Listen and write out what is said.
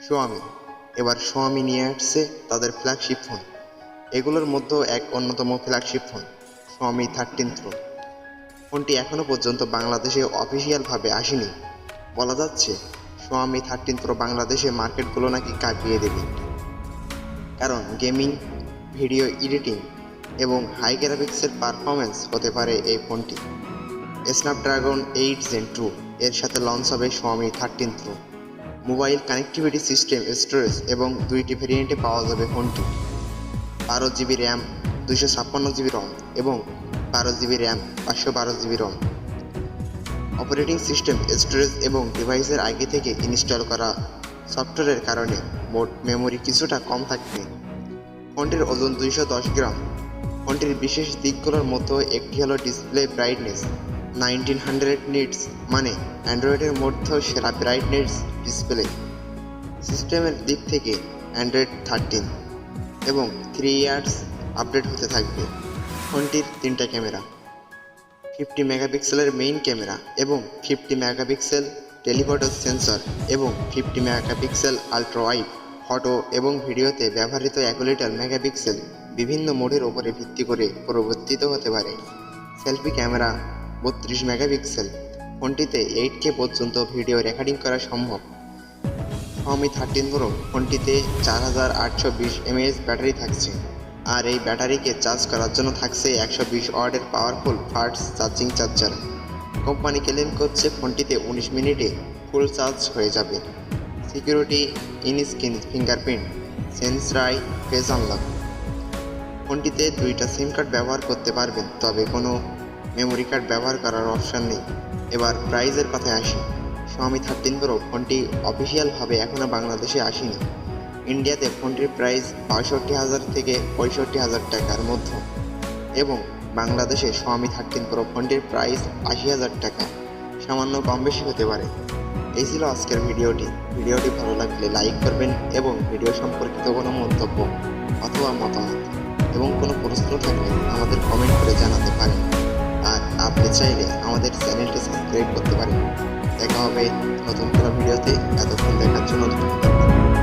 Xiaomi এবার Xiaomi নিয়ে আসছে তাদের ফ্ল্যাগশিপ ফোন। এগুলোর মধ্যেও এক অন্যতম ফ্ল্যাগশিপ ফোন Xiaomi 13 Pro। ফোনটি এখনও পর্যন্ত বাংলাদেশে অফিসিয়ালভাবে আসেনি। বলা যাচ্ছে Xiaomi 13 Pro বাংলাদেশে মার্কেটগুলো নাকি কাঁপিয়ে দেবে, কারণ গেমিং, ভিডিও এডিটিং এবং হাই গ্রাফিক্সের পারফরমেন্স হতে পারে এই ফোনটি। স্ন্যাপড্রাগন 8 Gen 2 এর সাথে লঞ্চ হবে Xiaomi 13 Pro। Mobile connectivity system, storage এবং দুইটি ভেরিয়েন্টে পাওয়া যাবে ফোনটি। 12GB র্যাম, 256GB রম এবং 12GB র্যাম, 512GB রম। অপারেটিং সিস্টেম, স্টোরেজ এবং ডিভাইসের আগে থেকে ইনস্টল করা সফটওয়্যারের কারণে মোট মেমোরি কিছুটা কম থাকবে। ফোনটির ওজন 210 গ্রাম। ফোনটির বিশেষ দিকগুলোর মধ্যে একটি হলো ডিসপ্লে ব্রাইটনেস 1900 নিটস, মানে অ্যান্ড্রয়েডের মধ্যে সেরা ব্রাইটনেস ডিসপ্লে। সিস্টেমের দিক থেকে অ্যান্ড্রয়েড 13 এবং 3 ইয়ার্স আপডেট হতে থাকবে। ফোনটির 3টা ক্যামেরা, 50 মেগাপিক্সেলের মেইন ক্যামেরা এবং 50 মেগাপিক্সেল টেলিফটো সেন্সর এবং 50 মেগাপিক্সেল আল্ট্রা ওয়াইড ফটো এবং ভিডিওতে ব্যবহৃত 1 মেগাপিক্সেল বিভিন্ন মোডের উপরে ভিত্তি করে পরিবর্তিত হতে পারে। Selfie camera 32 megapixel. ফোনটিতে 8K পর্যন্ত ভিডিও রেকর্ডিং করা সম্ভব। Xiaomi 13 Pro ফোনটিতে 4820 mAh ব্যাটারি থাকছে, আর এই ব্যাটারিকে চার্জ করার জন্য থাকছে 120 ওয়াটের powerful fast charging charger. Company claim করছে ফোনটিতে 19 মিনিটে ফুল চার্জ হয়ে যাবে। সিকিউরিটি, ইন স্ক্রিন ফিঙ্গারপ্রিন্ট, সেন্সরাই ফেস আনলক। ফোনটিতে 2টা সিম কার্ড ব্যবহার করতে পারবেন, তবে কোনো মেমোরি কার্ড ব্যবহার করার অপশান নেই। এবার প্রাইসের কথায় আসি। Xiaomi 13 Pro ফোনটি অফিসিয়ালভাবে এখনও বাংলাদেশে আসেনি। ইন্ডিয়াতে ফোনটির প্রাইস ৬২,০০০ থেকে ৬৫,০০০ টাকার মধ্যে এবং বাংলাদেশে Xiaomi 13 Pro ফোনটির প্রাইস ৮০,০০০ টাকা, সামান্য কম বেশি হতে পারে। এই ছিল আজকের ভিডিওটি। ভিডিওটি ভালো লাগলে লাইক করবেন এবং ভিডিও সম্পর্কিত কোনো মন্তব্য অথবা মতামত এবং কোনো প্রশ্ন থাকলে আমাদের কমেন্ট করে জানাতে পারেন। আর আপনি চাইলে আমাদের চ্যানেলটি সাবস্ক্রাইব করতে পারেন। দেখা হবে নতুন কোনো ভিডিওতে। এতক্ষণ দেখার জন্য ধন্যবাদ।